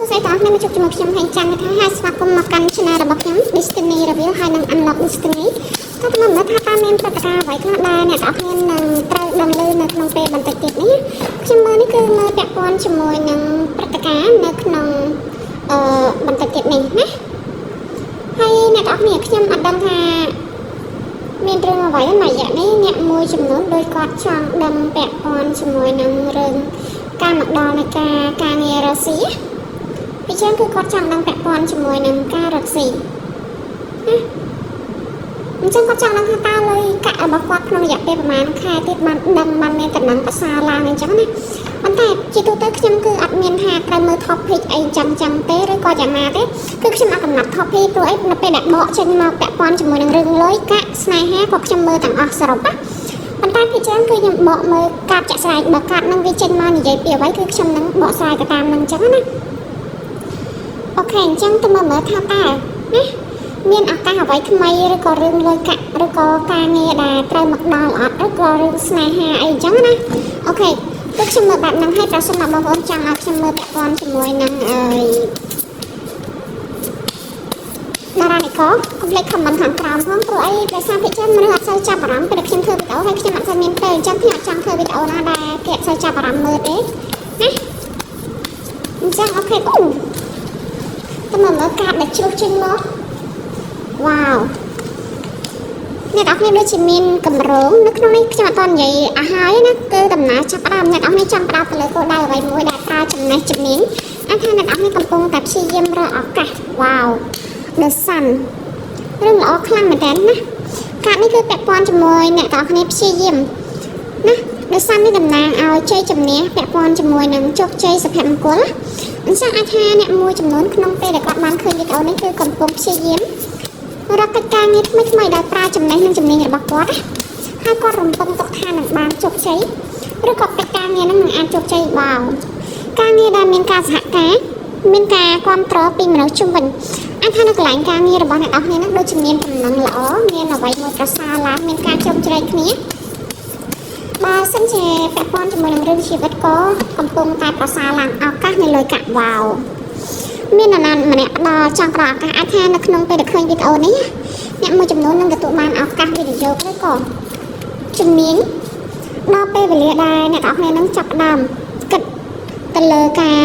ស្អីតោះនេះមកជួបជាមួយខ្ញុំហើយចាំថាហើយស្វាគមន៍មកកាន់ channel របស់ខ្ញុំ Destiny Review ហើយនឹង Unlock Destiny តើតាមមើលថាតើមានព្រឹត្តិការណ៍អ្វីខ្លះដែរអ្នកនរគ្នានឹងត្រូវដឹងឮនៅក្នុងពេលបន្តិចទៀតនេះខ្ញុំមើលនេះគឺមើលពាក់ព័ន្ធជាមួយនឹងព្រឹត្តិការណ៍នៅក្នុងបន្តិចទៀតនេះណាហើយអ្នកនរគ្នាខ្ញុំអត់ដឹងថាមានរឿងអ្វីមួយរយៈនេះអ្នកមួយចំនួនដោយគាត់ចង់ដឹងពាក់ព័ន្ធជាមួយនឹងរឿងការមកដល់នៃការងាររកស៊ីពីច្រើនគឺគាត់ចង់ដឹងពាក់ព័ន្ធជាមួយនឹងការរកស៊ីអញ្ចឹងគាត់ចង់ដឹងថាតើលុយកាក់របស់គាត់ក្នុងរយៈពេលប្រហែលខែទៀតបានដឹងបានមានតំណែងប្រសើរឡើងអញ្ចឹងណាប៉ុន្តែជាទូទៅខ្ញុំគឺអត់មានថាត្រូវមើល topic អីចឹងទេឬក៏យ៉ាងណាទេគឺខ្ញុំអត់កំណត់ topic ព្រោះអីនៅពេលដែលបកចេញមកពាក់ព័ន្ធជាមួយនឹងរឿងលុយកាក់ស្នេហាក៏ខ្ញុំមើលទាំងអស់សរុបណាប៉ុន្តែពីច្រើនគឺខ្ញុំបកមើលកាតចាក់ស្រាយបើកាតនឹងវាចេញមកនិយាយពីអ្វីគឺខ្ញុំនឹងបកស្រាយទៅតាមនឹងអញ្ចឹងណាអូខេអញ្ចឹងទៅមើលថាតើណាមានឱកាសអ្វីថ្មីឬក៏រឿងលុយកាក់ឬក៏ការងារដែលត្រូវមកដល់អត់ឬក៏រឿងស្នេហាអីអញ្ចឹងណាអូខេគឺខ្ញុំមើលបែបហ្នឹងហើយប្រសិនបើបងប្អូនចង់ឲ្យខ្ញុំមើលពាក់ព័ន្ធជាមួយនឹងតារានិកកុំភ្លេច comment ខាងក្រោមផងព្រោះអីដោយសារភាគច្រើនមនុស្សអត់សូវចាប់អារម្មណ៍ពេលខ្ញុំធ្វើវីដេអូហើយខ្ញុំអត់សូវមានពេលអញ្ចឹងខ្ញុំអត់ចង់ធ្វើវីដេអូណាដែលគេអត់សូវចាប់អារម្មណ៍មើលទេណាអញ្ចឹងអូខេអូតើមើលកាតដែលជ្រុះចេញមកវ៉ាវអ្នកនរគ្នាដូចជាមានកម្រងនៅក្នុងនេះខ្ញុំអត់តនិយាយអស់ហើយណាគឺដំណើរចាប់ផ្ដើមអ្នកនរគ្នាចង់ផ្ដោតទៅលើគោលដៅអ្វីមួយដែលប្រើចំណេះជំនាញអត់ថាអ្នកនរគ្នាកំពុងតែព្យាយាមរកឱកាសវ៉ាវ The Sun រឿងល្អខ្លាំងមែនតើណាកាតនេះគឺពាក់ព័ន្ធជាមួយអ្នកនរគ្នាព្យាយាមណា The Sun នេះតំណាងឲ្យជ័យជំនះពាក់ព័ន្ធជាមួយនឹងជោគជ័យសុភមង្គលអញ្ចឹងអាចថាអ្នកមួយចំនួនក្នុងពេលដែលគាត់បានឃើញវីដេអូនេះគឺកំពុងព្យាយាមរកកិច្ចការងារថ្មីៗដោយប្រើចំណេះនិងជំនាញរបស់គាត់ហើយគាត់រំពឹងទុកថានឹងបានជោគជ័យឬក៏កិច្ចការងារនឹងអាចជោគជ័យបានការងារដែលមានការសហការមានការគ្រប់គ្រងពីមនុស្សជុំវិញអាចថានៅកន្លែងការងាររបស់អ្នកនរគ្នានឹងដូចជាមានដំណឹងល្អមានអ្វីមួយប្រសើរឡើងមានការជ្រោមជ្រែងគ្នាបើសិនជាពាក់ព័ន្ធជាមួយនឹងរឿងជីវិតក៏កំពុងតែប្រសើរឡើងឱកាសនៃលុយកាក់វ៉ាវមាននរណាម្នាក់ផ្ដល់ចង់ផ្ដល់ឱកាសអាចថានៅក្នុងពេលដែលឃើញវីដេអូនេះអ្នកមួយចំនួននឹងទទួលបានឱកាសវិនិយោគឬក៏ជំនាញដល់ពេលវេលាដែលអ្នកនរគ្នានឹងចាប់ផ្ដើមគិតទៅលើការ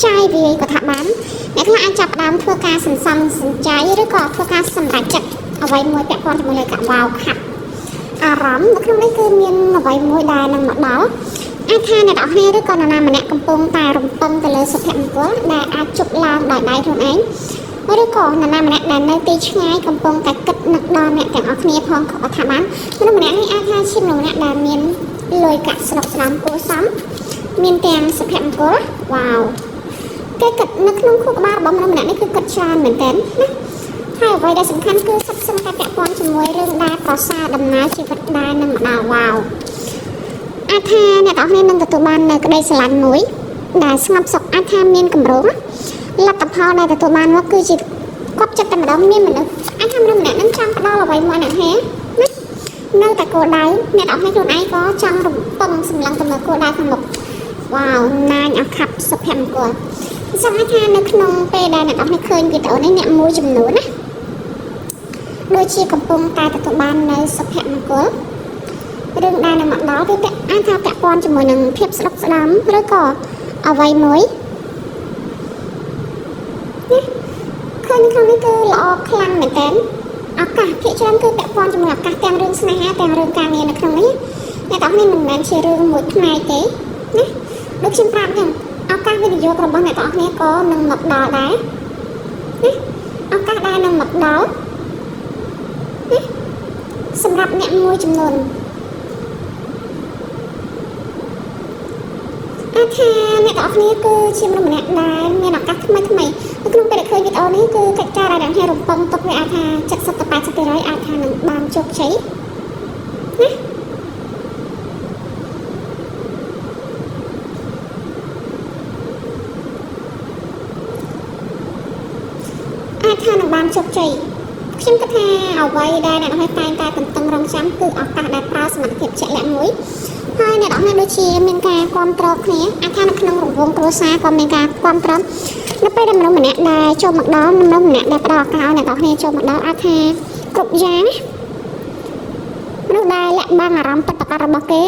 ចាយវាយក៏ថាបានអ្នកខ្លះអាចចាប់ផ្ដើមធ្វើការសន្សំសំចៃឬក៏ធ្វើការសម្រេចចិត្តអ្វីមួយពាក់ព័ន្ធជាមួយលុយកាក់វ៉ាវខាត់អារម្មណ៍នៅក្នុងនេះគឺមានអ្វីមួយដែលនឹងមកដល់អាចថាអ្នកនរគ្នាឬក៏នរណាម្នាក់កំពុងតែរំពឹងទៅលើសុភមង្គលដែលអាចជប់ឡើងដោយដៃខ្លួនឯងឬក៏នរណាម្នាក់ដែលនៅទីឆ្ងាយកំពុងតែគិតនឹកដល់អ្នកទាំងអស់គ្នាផងក៏ថាបានមនុស្សម្នាក់នេះអាចថាជាមនុស្សម្នាក់ដែលមានលុយកាក់ស្រុកស្នាមគួរសមមានទាំងសុភមង្គលវ៉ាវគេគិតនៅក្នុងខួរក្បាលរបស់មនុស្សម្នាក់នេះគឺគិតច្រើនមែនទែនណាហើយអ្វីដែលសំខាន់គឺសិក្សាតែពាក់ព័ន្ធជាមួយរឿងដែលប្រសើរដំណើរជីវិតដែលនឹងមកដល់វ៉ាវអាចថាអ្នកនរគ្នានឹងទទួលបាននៅក្តីស្រឡាញ់មួយដែលស្ងប់សុខអាចថាមានកម្រងលទ្ធផលដែលទទួលបានមកគឺជាគាត់ចិត្តតែម្ដងមានមនុស្សអាចថាមនុស្សម្នាក់នឹងចង់ផ្ដល់អ្វីមួយអ្នកណានៅតែគោលដៅអ្នកនរគ្នាខ្លួនឯងក៏ចង់រំពឹងសម្លឹងទៅលើគោលដៅខាងមុខវ៉ាវណាញអខាប់សុភមង្គលសម្រាប់ថានៅក្នុងពេលដែលអ្នកនរគ្នាឃើញវីដេអូនេះអ្នកមួយចំនួនណាដូចជាកំពុងតែទទួលបាននៅសុភមង្គលរឿងដែលនឹងមកដល់គឺអាចថាពាក់ព័ន្ធជាមួយនឹងភាពស្ដុកស្ដាំឬក៏អ្វីមួយឃើញក្នុងនេះគឺល្អខ្លាំងមែនតើឱកាសភាគច្រើនគឺពាក់ព័ន្ធជាមួយឱកាសទាំងរឿងស្នេហាទាំងរឿងការងារនៅក្នុងនេះអ្នកទាំងនេះមិនមែនជារឿងមួយផ្នែកទេណាដូចខ្ញុំប្រាប់ហ្នឹងឱកាសវិនិយោគរបស់អ្នកទាំងអស់គ្នាក៏នឹងមកដល់ដែរណាឱកាសដែលនឹងមកដល់ណាសម្រាប់អ្នកមួយចំនួនថាអ្នកទាំងអស់គ្នាគឺជាមនុស្សម្នាក់ដែលមានឱកាសថ្មីនៅក្នុងពេលដែលឃើញវីដេអូនេះគឺកិច្ចការដែលអ្នករំពឹងទុកវាអាចថា 70 ទៅ 80% អាចថានឹងបានជោគជ័យណាអាចថានឹងបានជោគជ័យខ្ញុំគិតថាអ្វីដែលអ្នកនរតែងតែតឹងរង់ចាំគឺឱកាសដែលប្រើសមត្ថភាពជាក់លាក់មួយហើយអ្នកនរដូចជាមានការគ្រប់គ្រងគ្នាអាចថានៅក្នុងរង្វង់គ្រួសារក៏មានការគ្រប់គ្រងនៅ ពេលដែលមនុស្សម្នាក់ដែលចូលមកដល់មនុស្សម្នាក់ដែលផ្ដល់ឱកាសឲ្យអ្នកនរគ្នាចូលមកដល់អាចថាគ្រប់យ៉ាងណាមនុស្សដែលលាក់បាំងអារម្មណ៍ពិតប្រាកដរបស់គេ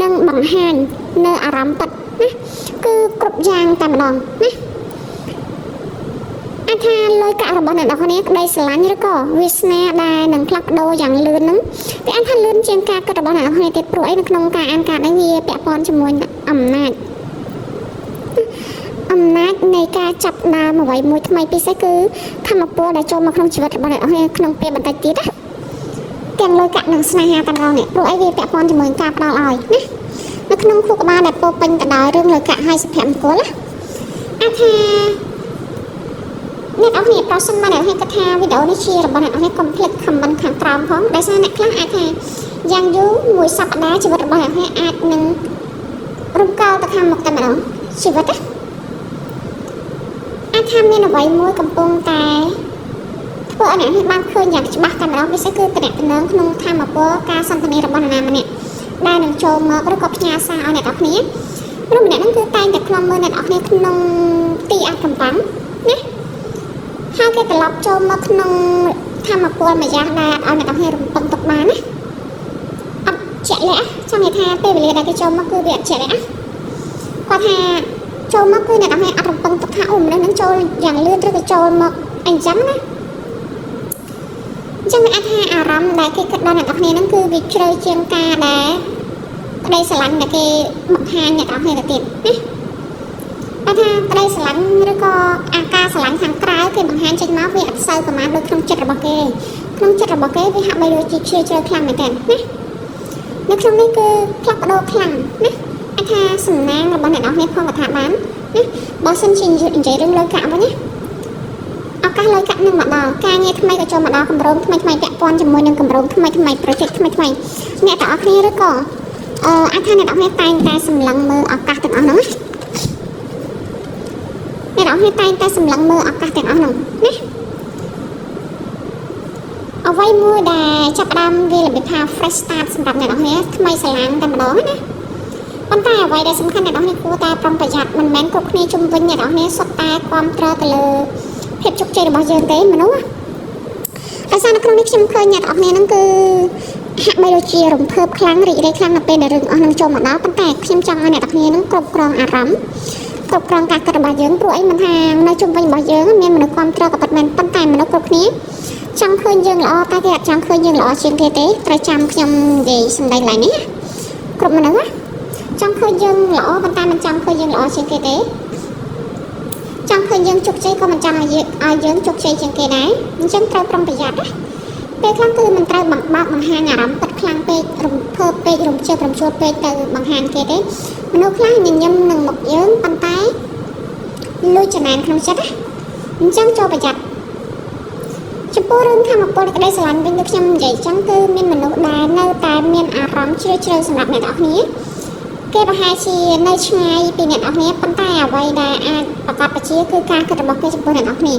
និងបង្ហាញនៅអារម្មណ៍ពិតណាគឺគ្រប់យ៉ាងតែម្ដងណាអាចថាលុយកាក់របស់អ្នកនរគ្នាក្តីស្រឡាញ់ឬក៏វាសនាដែលនឹងផ្លាស់ប្ដូរយ៉ាងលឿនហ្នឹងវាអាចថាលឿនជាងការគិតរបស់អ្នកនរគ្នាទៀតព្រោះអីនៅក្នុងការអានកាតនេះវាពាក់ព័ន្ធជាមួយអំណាចនៃការចាប់ដើមអ្វីមួយថ្មីពិសេសគឺធម្មពលដែលចូលមកក្នុងជីវិតរបស់អ្នកនរគ្នាក្នុងពេលបន្តិចទៀតណាទាំងលុយកាក់និងស្នេហាទាំងអស់នេះព្រោះអីវាពាក់ព័ន្ធជាមួយការផ្ដល់ឲ្យណានៅក្នុងខួរក្បាលដែលពោពេញទៅដោយរឿងលុយកាក់ហើយសុភមង្គលណាអាចថាអ្នកនរគ្នាប្រសិនមកអ្នកនរគ្នាគិតថាវីដេអូនេះជារបស់អ្នកនរគ្នាកុំភ្លេចខមមិនខាងក្រោមផងដោយសារអ្នកខ្លះអាចថាយ៉ាងយូរមួយសប្តាហ៍ជីវិតរបស់អ្នកនរគ្នាអាចនឹងរំកិលទៅខាងមុខតែម្ដងជីវិតណាអាចថាមានអ្វីមួយកំពុងតែធ្វើឲ្យអ្នកនេះបានឃើញយ៉ាងច្បាស់តែម្ដងពិសេសគឺតំណែងក្នុងធម៌ពលការសន្ទនារបស់នរណាម្នាក់ដែលនឹងចូលមកឬក៏ផ្ញើសារឲ្យអ្នកនរគ្នាព្រោះម្នាក់ហ្នឹងគឺតែងតែខ្លំមើលអ្នកនរគ្នាក្នុងទីអាថ៌កំបាំងណាហើយគេត្រឡប់ចូលមកក្នុងធម៌ពលមួយយ៉ាងដែលឲ្យអ្នកនរគ្នារំពឹងទុកបានណាអត់ជាក់លាក់ចង់និយាយថាពេលវេលាដែលគេចូលមកគឺវាអត់ជាក់លាក់គាត់ថាចូលមកគឺអ្នកនរគ្នាអត់រំពឹងទុកថាអូម្នាក់ហ្នឹងចូលយ៉ាងលឿនឬក៏ចូលមកអញ្ចឹងណាអញ្ចឹងអាចថាអារម្មណ៍ដែលគេគិតដល់អ្នកនរគ្នាហ្នឹងគឺវាជ្រៅជាងការដែលក្តីស្រឡាញ់ដែលគេបង្ហាញអ្នកនរគ្នាទៅទៀតណាអាចថាក្តីស្រឡាញ់ឬក៏អាការស្រឡាញ់ខាងក្រៅគេបង្ហាញចេញមកវាអត់សូវប្រមាណដូចក្នុងចិត្តរបស់គេក្នុងចិត្តរបស់គេវាហាក់បីដូចជាជ្រៅជ្រៅខ្លាំងមែនតើណានៅក្នុងនេះគឺផ្លាស់ប្ដូរខ្លាំងណាអាចថាសំណាងរបស់អ្នកនរគ្នាផងក៏ថាបានណាបើសិនជានិយាយរឿងលុយកាក់វិញណាឱកាសលុយកាក់នឹងមកដល់ការងារថ្មីក៏ចូលមកដល់គម្រោងថ្មីពាក់ព័ន្ធជាមួយនឹងគម្រោងថ្មី project ថ្មីអ្នកទាំងអស់គ្នាឬក៏អាចថាអ្នកទាំងអស់គ្នាតែងតែសម្លឹងមើលឱកាសទាំងអស់ហ្នឹងអ្នកទាំងអស់គ្នាតែងតែសម្លឹងមើលឱកាសទាំងអស់ហ្នឹងណាអ្វីមួយដែលចាប់ផ្ដើមវារបៀបថា fresh start សម្រាប់អ្នកទាំងអស់គ្នាថ្មីស្រឡាងតែម្ដងណាប៉ុន្តែអ្វីដែលសំខាន់អ្នកទាំងអស់គ្នាគួរតែប្រុងប្រយ័ត្នមិនមែនគ្រប់គ្នាជុំវិញអ្នកទាំងអស់គ្នាសុទ្ធតែគ្រប់គ្រងទៅលើភាពជោគជ័យរបស់យើងទេមនុស្សតែសារនៅក្នុងនេះខ្ញុំឃើញអ្នកទាំងអស់គ្នាហ្នឹងគឺហាក់បីដូចជារំភើបខ្លាំងរីករាយខ្លាំងនៅពេលដែលរឿងអស់នឹងចូលមកដល់ប៉ុន្តែខ្ញុំចង់ឲ្យអ្នកទាំងអស់គ្នាហ្នឹងគ្រប់គ្រងអារម្មណ៍គ្រប់គ្រងការគិតរបស់យើងព្រោះអីមិនថានៅជុំវិញរបស់យើងមានមនុស្សគ្រប់គ្រងក៏ពិតមែនប៉ុន្តែមនុស្សគ្រប់គ្នាចង់ឃើញយើងល្អតែគេអត់ចង់ឃើញយើងល្អជាងគេទេត្រូវចាំខ្ញុំនិយាយសម្ដីឡើងនេះគ្រប់មនុស្សណាចង់ឃើញយើងល្អប៉ុន្តែមិនចង់ឃើញយើងល្អជាងគេទេចង់ឃើញយើងជោគជ័យក៏មិនចង់ឲ្យយើងជោគជ័យជាងគេដែរអញ្ចឹងត្រូវប្រុងប្រយ័ត្នណាពេលខ្លះគឺមិនត្រូវបង្ហាញអារម្មណ៍ពិតខ្លាំងពេករំភើបពេករំជើបរំជួលពេកទៅបង្ហាញគេទេមនុស្សខ្លះញញឹមនឹងមុខយើងប៉ុន្តែលួចចំណែនក្នុងចិត្តណាអញ្ចឹងចូលប្រយ័ត្នចំពោះរឿងធម៌ពលក្តីស្រឡាញ់វិញដូចខ្ញុំនិយាយអញ្ចឹងគឺមានមនុស្សដែលនៅតែមានអារម្មណ៍ជ្រាលជ្រៅសម្រាប់អ្នកនរគ្នាគេប្រហែលជានៅឆ្ងាយពីអ្នកនរគ្នាប៉ុន្តែអ្វីដែលអាចប្រកបប្រជាគឺការគិតរបស់គេចំពោះអ្នកនរគ្នា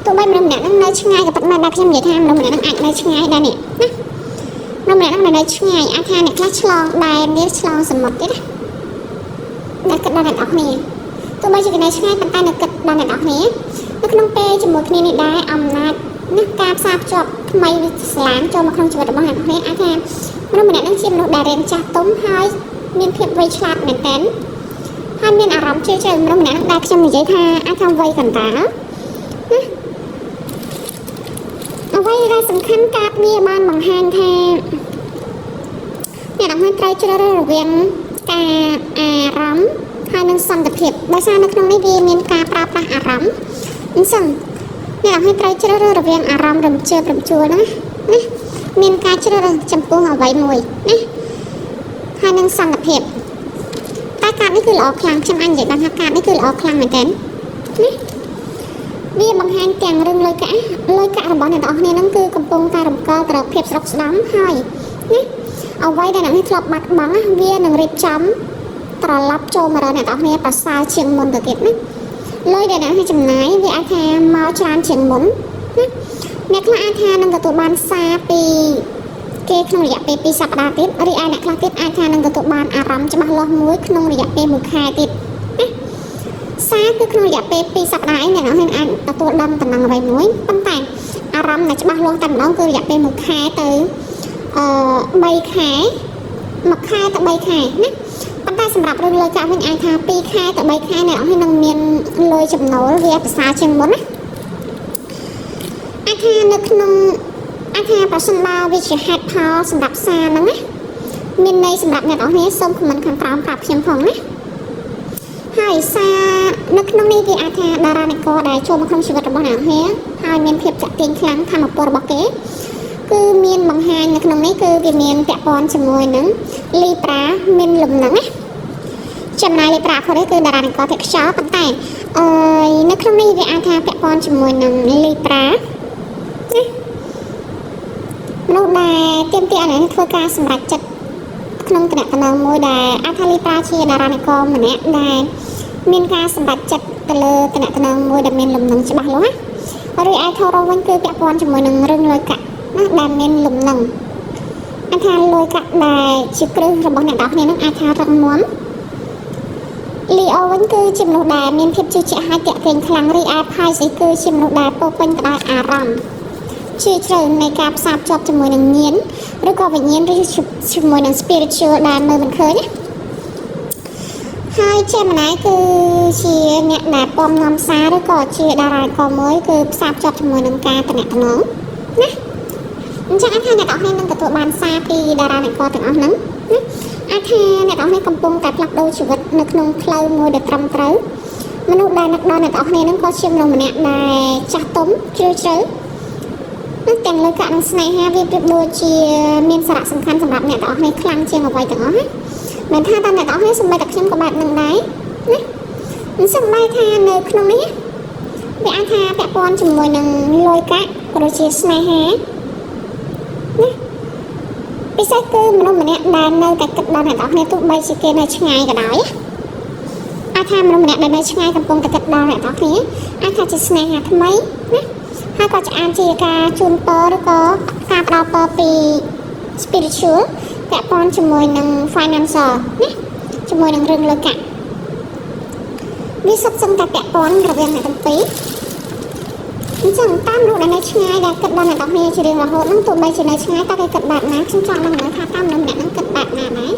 ទោះបីមនុស្សម្នាក់ហ្នឹងនៅឆ្ងាយក៏ប៉ុន្តែខ្ញុំនិយាយថាមនុស្សម្នាក់ហ្នឹងអាចនៅឆ្ងាយដែរនេះណាមនុស្សម្នាក់ហ្នឹងនៅឆ្ងាយអាចថាអ្នកខ្លះឆ្លងដែននេះឆ្លងសមុទ្រទៀតណាដែលគិតដល់អ្នកនរគ្នាទោះបីជាគេនៅឆ្ងាយប៉ុន្តែនៅគិតដល់អ្នកនរគ្នានៅក្នុងពេលជាមួយគ្នានេះដែរអំណាចណាការផ្សារភ្ជាប់ថ្មីស្លាងចូលមកក្នុងជីវិតរបស់អ្នកនរគ្នាអាចថាមនុស្សម្នាក់ហ្នឹងជាមនុស្សដែលរៀនចាស់ទុំហើយមានភាពវៃឆ្លាតមែនតើហើយមានអារម្មណ៍ជ្រាលជ្រៅមនុស្សម្នាក់ដែលខ្ញុំនិយាយថាអាចថាវៃកណ្ដាលណាអ្វីដែលសំខាន់ការងារបានបង្ហាញថាអ្នកទាំងអស់ត្រូវជ្រើសរើសរវាងការអារម្មណ៍ហើយនិងសន្តិភាពដោយសារនៅក្នុងនេះវាមានការប្រើប្រាស់អារម្មណ៍អញ្ចឹងអ្នកទាំងអស់ត្រូវជ្រើសរើសរវាងអារម្មណ៍រំជើបរំជួលណាមានការជ្រើសរើសចំពោះអ្វីមួយណាហើយនឹងសន្តិភាពតែកាតនេះគឺល្អខ្លាំងខ្ញុំអញនិយាយបានថាកាតនេះគឺល្អខ្លាំងមែនតើណាវាបង្ហាញទាំងរឿងលុយកាក់របស់អ្នកទាំងអស់គ្នាហ្នឹងគឺកំពុងតែរំកិលទៅរកភាពស្រុកស្ដំហើយណាអ្វីដែលអ្នកនេះធ្លាប់បាត់បង់វានឹងរៀបចំត្រឡប់ចូលមករកអ្នកទាំងអស់គ្នាប្រសើរជាងមុនទៅទៀតណាលុយដែលអ្នកនេះចំណាយវាអាចថាមកច្រើនជាងមុនណាអ្នកខ្លះអាចថានឹងទទួលបានសារពីគេក្នុងរយៈពេល2សប្តាហ៍ទៀតរីឯអ្នកខ្លះទៀតអាចថានឹងទទួលបានអារម្មណ៍ច្បាស់លាស់មួយក្នុងរយៈពេល1ខែទៀតណាស សារគឺក្នុងរយៈពេល2សប្តាហ៍អ្នកនរអាចទទួលដឹងតំណែងអ្វីមួយប៉ុន្តែអារម្មណ៍ដែលច្បាស់លាស់តែម្ដងគឺរយៈពេល1ខែទៅ3ខែ1ខែទៅ3ខែណាប៉ុន្តែសម្រាប់រឿងលុយកាក់វិញអាចថា2ខែទៅ3ខែអ្នកនឹងមានលុយចំណូលវាប្រសើរជាងមុនណាអាចថានៅក្នុងអាចថាប្រសិនបើវាជាហេតុផលសម្រាប់សារហ្នឹងណាមានន័យសម្រាប់អ្នកនរគ្នាសូមខមមិនខាងក្រោមប្រាប់ខ្ញុំផងណាហើយសារនៅក្នុងនេះវាអាចថាតារានិករដែលចូលមកក្នុងជីវិតរបស់អ្នកនរគ្នាហើយមានភាពចាក់ទាញខ្លាំងធម៌ពលរបស់គេគឺមានបង្ហាញនៅក្នុងនេះគឺវាមានពាក់ព័ន្ធជាមួយនឹងលីប្រាមានលំនឹងណាចំណែកលីប្រាខុសនេះគឺតារានិករទេខ្យល់ប៉ុន្តែនៅក្នុងនេះវាអាចថាពាក់ព័ន្ធជាមួយនឹងលីប្រាណាមនុស្សដែលទាមទារឲ្យធ្វើការសម្រេចចិត្តក្នុងគណៈតំណែងមួយដែលអាចថាលីប្រាជាតារានិករម្នាក់ដែលមានការសម្រេចចិត្តទៅលើគណៈតំណែងមួយដែលមានលំនឹងច្បាស់លាស់ណាឬឯថោរវិញគឺពាក់ព័ន្ធជាមួយនឹងរឿងលុយកាក់ណាដែលមានលំនឹងអាចថាលុយកាក់ដែលជាគ្រឹះរបស់អ្នកនរគ្នានឹងអាចថារឹងមាំលីអូវិញគឺជាមនុស្សដែលមានភាពជឿជាក់ហើយតាក់ទាញខ្លាំងរីឯផាយស៊ីគឺជាមនុស្សដែលពោពេញទៅដោយអារម្មណ៍ជាច្រើននៃការផ្សារភ្ជាប់ជាមួយនឹងញាណឬក៏វិញ្ញាណឬជាមួយនឹង spiritual ដែលមើលមិនឃើញណាហើយជាម្នាក់គឺជាអ្នកដែលពំនាំសារឬក៏ជាតារាករមួយគឺផ្សារភ្ជាប់ជាមួយនឹងការតំណែងណាអញ្ចឹងអាចថាអ្នកនរនឹងទទួលបានសារពីតារានិករទាំងអស់ហ្នឹងណាអាចថាអ្នកនរកំពុងតែផ្លាស់ប្ដូរជីវិតនៅក្នុងផ្លូវមួយដែលត្រឹមត្រូវមនុស្សដែលនឹកដល់អ្នកនរហ្នឹងក៏ជាមនុស្សម្នាក់ដែលចាស់ទុំជ្រាលជ្រៅទាំងលុយកាក់និងស្នេហាវាប្រៀបដូចជាមានសារៈសំខាន់សម្រាប់អ្នកទាំងអស់គ្នាខ្លាំងជាងអ្វីទាំងអស់ណាមិនថាតែអ្នកទាំងអស់គ្នាសូម្បីតែខ្ញុំក៏បែបនឹងដែរណាមិនសូម្បីថានៅក្នុងនេះវាអាចថាពាក់ព័ន្ធជាមួយនឹងលុយកាក់ក៏ដូចជាស្នេហាណាពិសេសគឺមនុស្សម្នាក់ដែលនៅតែគិតដល់អ្នកទាំងអស់គ្នាទោះបីជាគេនៅឆ្ងាយក៏ដោយអាចថាមនុស្សម្នាក់ដែលនៅឆ្ងាយកំពុងតែគិតដល់អ្នកទាំងអស់គ្នាអាចថាជាស្នេហាថ្មីណាហើយក៏អាចជាការជូនពរឬក៏ការផ្ដល់ពរពី spiritual ពាក់ព័ន្ធជាមួយនឹង financial ណាជាមួយនឹងរឿងលុយកាក់វាសុទ្ធសឹងតែពាក់ព័ន្ធរវាងអ្នកទាំងពីរអញ្ចឹងតាមលោកដែលនៅឆ្ងាយដែលគិតដល់អ្នកទាំងគ្នាជារៀងរហូតហ្នឹងទោះបីជានៅឆ្ងាយតើគេគិតបែបណាខ្ញុំចង់ដឹងថាតាមលោកអ្នកហ្នឹងគិតបែបណាដែរ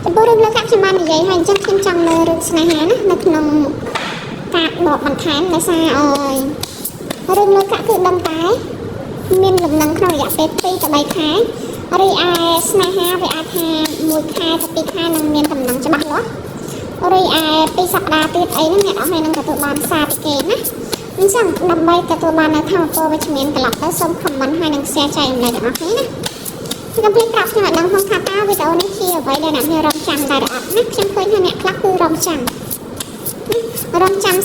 ចំពោះរឿងលុយកាក់ខ្ញុំបាននិយាយហើយអញ្ចឹងខ្ញុំចង់លើរឿងស្នេហាណានៅក្នុងការបកបន្ថែមដោយសាររឿងលុយកាក់គឺដឹងតែមានលំនឹងក្នុងរយៈពេល2ទៅ3ខែរីឯស្នេហាវាអាចថា1ខែទៅ2ខែនឹងមានដំណឹងច្បាស់លាស់រីឯ2សប្តាហ៍ទៀតអីហ្នឹងអ្នកនរនឹងទទួលបានសារពីគេណាអញ្ចឹងដើម្បីទទួលបាននៅធម៌ពលវិជ្ជមានត្រឡប់ទៅសូម comment ហើយនឹង share ចែករំលែកដល់អ្នកនេះណាខ្ញុំភ្លេចប្រាប់ខ្ញុំឲ្យដឹងផងថាតើវីដេអូនេះជាអ្វីដែលអ្នករងចាំដែរអត់ណាខ្ញុំឃើញថាអ្នកខ្លះគឺរងចាំ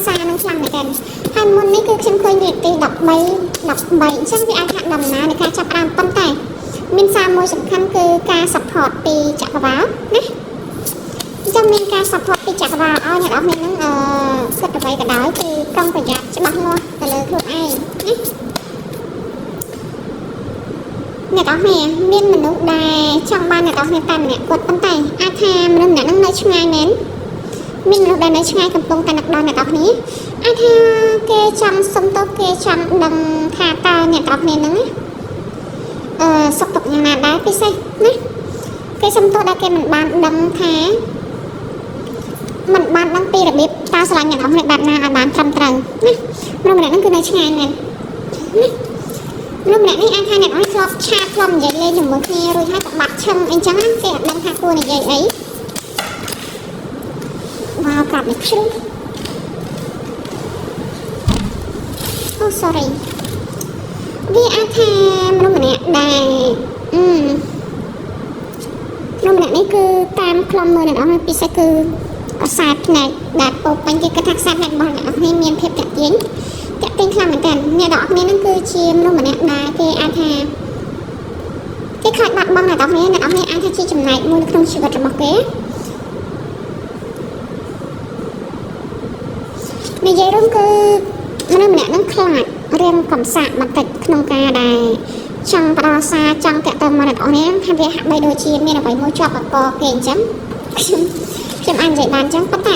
សារនឹងខ្លាំងមែនទែនហើយមុននេះគឺខ្ញុំឃើញនាទី13អញ្ចឹងវាអាចថាដំណើរនៃការចាប់ផ្ដើមប៉ុន្តែមានសារមួយសំខាន់គឺការ support ពីចក្រវាឡណាអញ្ចឹងមានការ support ពីចក្រវាឡឲ្យអ្នកនរនឹងសិទ្ធិអ្វីក៏ដោយគឺប្រុងប្រយ័ត្នច្បាស់លាស់ទៅលើខ្លួនឯងណាអ្នកនរមានមនុស្សដែលចង់បានអ្នកនរតែម្នាក់គាត់ប៉ុន្តែអាចថាមនុស្សម្នាក់នឹងនៅឆ្ងាយមែនមានមនុស្សដែលនៅឆ្ងាយកំពុងតែនឹកដល់អ្នកនរគ្នាអាចថាគេចង់សុំទៅគេចង់ដឹងថាតើអ្នកនរគ្នាហ្នឹងសុខទុក្ខយ៉ាងណាដែរពិសេសណាគេសុំទៅដែលគេមិនបានដឹងថាមិនបានដឹងពីរបៀបតើស្រឡាញ់អ្នកនរគ្នាបែបណាឲ្យបានត្រឹមត្រូវណាមនុស្សម្នាក់ហ្នឹងគឺនៅឆ្ងាយមែនណាមនុស្សម្នាក់នេះអាចថាអ្នកនរធ្លាប់ឆាតធ្លាប់និយាយលេងជាមួយគ្នារួចហើយក៏បាត់ឈឹងអីចឹងណាគេអត់ដឹងថាគួរនិយាយអីវ៉ាវកាប់នេះជ្រុំអូ sorry វាអាចថាមនុស្សម្នាក់ដែលមនុស្សម្នាក់នេះគឺតាមខ្លំមើលអ្នកនរពិសេសគឺខ្សែភ្នែកដែលពោពេញគេគិតថាខ្សែភ្នែករបស់អ្នកនរមានភាពតាក់ទាញខ្លាំងមែនតើអ្នកនរហ្នឹងគឺជាមនុស្សម្នាក់ដែលគេអាចថាគេខ្លាចបាត់បង់អ្នកនរអាចថាជាចំណែកមួយនៅក្នុងជីវិតរបស់គេនិយាយរួមគឺមនុស្សម្នាក់ហ្នឹងខ្លាចរៀងកំសាកបន្តិចក្នុងការដែលចង់ផ្ដល់សារចង់តាក់ទងមកអ្នកនរថាវាហាក់បីដូចជាមានអ្វីមួយជាប់កកគេអញ្ចឹង ខ្ញុំអាចនិយាយបានចឹងប៉ុន្តែ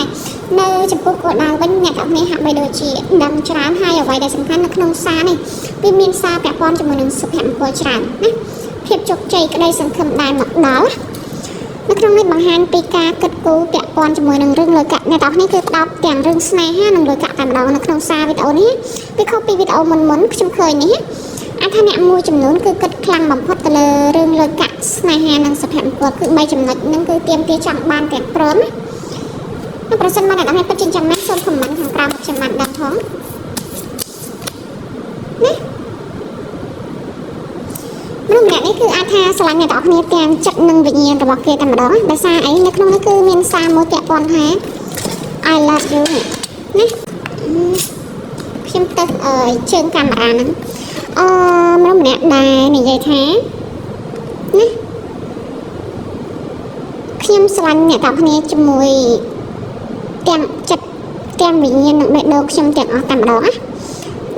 នៅចំពោះគោលដៅវិញអ្នកទាំងនេះហាក់បីដូចជាដឹងច្រើនហើយអ្វីដែលសំខាន់នៅក្នុងសារនេះវាមានសារពាក់ព័ន្ធជាមួយនឹងសុភមង្គលច្រើនណាភាពជោគជ័យក្តីសង្ឃឹមដែលមកដល់នៅក្នុងនេះបង្ហាញពីការគិតគូរពាក់ព័ន្ធជាមួយនឹងរឿងលុយកាក់អ្នកទាំងនេះគឺផ្ដោតទាំងរឿងស្នេហានិងលុយកាក់តែម្ដងនៅក្នុងសារវីដេអូនេះវាខុសពីវីដេអូមុនខ្ញុំឃើញនេះអាចថាអ្នកមួយចំនួនគឺគិតខ្លាំងបំផុតទៅលើរឿងលុយកាក់ស្នេហានិងសុភមង្គលគឺ3ចំណុចហ្នឹងគឺទាមទារចង់បានទាំងព្រមណាប្រសិនមកអ្នកទាំងនេះពិតជាចាំណាស់សូមខមមិនខាងក្រោមខ្ញុំបានដឹងផងណាមនុស្សម្នាក់នេះគឺអាចថាស្រឡាញ់អ្នកទាំងគ្នាទាំងចិត្តនិងវិញ្ញាណរបស់គេតែម្ដងដោយសារអីនៅក្នុងនេះគឺមានសារមួយពាក់ព័ន្ធថា I love you ណាខ្ញុំទៅជើងកាមេរ៉ាហ្នឹងមនុស្សម្នាក់ដែលនិយាយថាណាខ្ញុំស្រឡាញ់អ្នកទាំងគ្នាជាមួយទាំងចិត្តទាំងវិញ្ញាណនិងបេះដូងខ្ញុំទាំងអស់តែម្ដងណា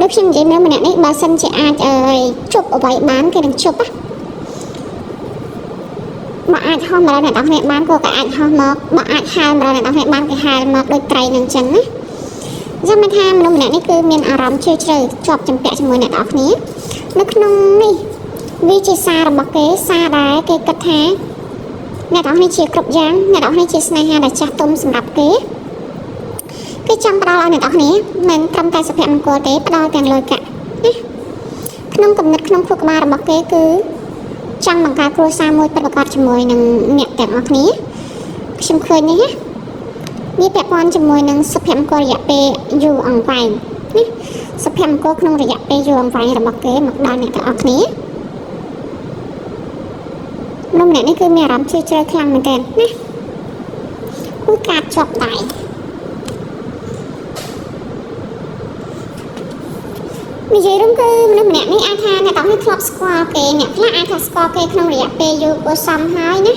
ដូចខ្ញុំនិយាយមនុស្សម្នាក់នេះបើសិនជាអាចជប់អ្វីបានគេនឹងជប់ណាបើអាចហោះមកដល់អ្នកទាំងគ្នាបានក៏អាចហោះមកបើអាចហែលមកដល់អ្នកទាំងគ្នាបានគេហែលមកដូចត្រីនឹងចឹងណាចាំមិនថាមនុស្សម្នាក់នេះគឺមានអារម្មណ៍ជ្រាលជ្រៅជាប់ចម្ពាក់ជាមួយអ្នកទាំងគ្នានៅក្នុងនេះវាជាសាររបស់គេសារដែលគេគិតថាអ្នកទាំងគ្នាជាគ្រប់យ៉ាងអ្នកទាំងគ្នាជាស្នេហាដែលចាស់ទុំសម្រាប់គេចង់ផ្ដល់ឲ្យអ្នកទាំងគ្នាមិនត្រឹមតែសុភមង្គលទេផ្ដល់ទាំងលុយកាក់ណាក្នុងគំនិតក្នុងខួរក្បាលរបស់គេគឺចង់បង្កើតគ្រួសារមួយប្រកបជាមួយនឹងអ្នកទាំងអស់គ្នាខ្ញុំឃើញនេះណាវាពាក់ព័ន្ធជាមួយនឹងសុភមង្គលរយៈពេលយូរអង្វែងណាសុភមង្គលក្នុងរយៈពេលយូរអង្វែងរបស់គេមកដល់អ្នកទាំងអស់គ្នានំអ្នកនេះគឺមានអារម្មណ៍ជ្រាលជ្រៅខ្លាំងមែនទែនណាគួរកាត់ជាប់ដៃនិយាយរួមគឺមនុស្សម្នាក់នេះអាចថាអ្នកទាំងនេះធ្លាប់ស្គាល់គេអ្នកខ្លះអាចថាស្គាល់គេក្នុងរយៈពេលយូរគួរសមហើយណា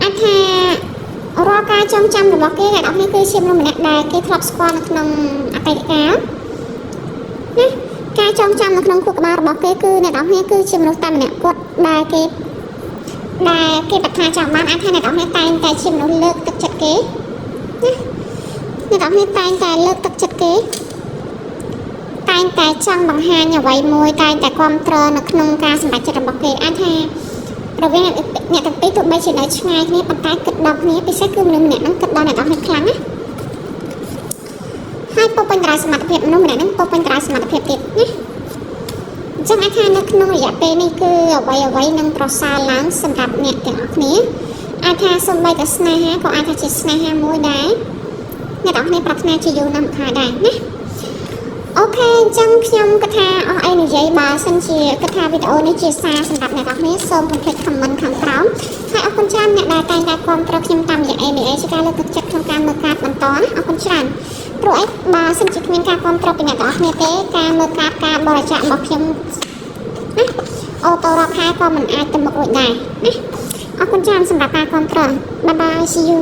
អាចថារាល់ការចងចាំរបស់គេអ្នកទាំងនេះគឺជាមនុស្សម្នាក់ដែលគេធ្លាប់ស្គាល់នៅក្នុងអតីតកាលណាការចងចាំនៅក្នុងខួរក្បាលរបស់គេគឺអ្នកទាំងនេះគឺជាមនុស្សតែម្នាក់គាត់ដែលគេប្រាថ្នាចង់បានអាចថាអ្នកទាំងនេះតែងតែជាមនុស្សលើកទឹកចិត្តគេណាអ្នកទាំងនេះតែងតែលើកទឹកចិត្តគេតែងតែចង់បង្ហាញអ្វីមួយតែងតែគ្រប់គ្រងនៅក្នុងការសម្រេចចិត្តរបស់គេអាចថារវាងអ្នកទាំងពីរទោះបីជានៅឆ្ងាយគ្នាប៉ុន្តែគិតដល់គ្នាពិសេសគឺមនុស្សម្នាក់ហ្នឹងគិតដល់អ្នកទាំងនេះខ្លាំងណាហើយពុកពេញក្រៅសមត្ថភាពមនុស្សម្នាក់ហ្នឹងពុកពេញក្រៅសមត្ថភាពទៀតណាអញ្ចឹងអាចថានៅក្នុងរយៈពេលនេះគឺអ្វីនឹងប្រសើរឡើងសម្រាប់អ្នកទាំងអស់គ្នាអាចថាសូម្បីតែស្នេហាក៏អាចថាជាស្នេហាមួយដែរអ្នកទាំងនេះប្រាថ្នាជាយូរណាស់មកហើយដែរណាអូខេអញ្ចឹងខ្ញុំគិតថាអស់អីនិយាយបើសិនជាគិតថាវីដេអូនេះជាសារសម្រាប់អ្នកទាំងនេះសូមកុំភ្លេច comment ខាងក្រោមហើយអរគុណច្រើនអ្នកដែលតែងតែគាំទ្រខ្ញុំតាមរយៈ ABA ជាការលើកទឹកចិត្តក្នុងការមើលកាតបន្តណាអរគុណច្រើនព្រោះអីបើសិនជាគ្មានការគាំទ្រពីអ្នកទាំងអស់គ្នាទេការមើលកាតការបរិច្ចាគរបស់ខ្ញុំណាអូតូរ៉ាខែក៏មិនអាចទៅមុខរួចដែរណាអរគុណច្រើនសម្រាប់ការគាំទ្រ Bye bye see you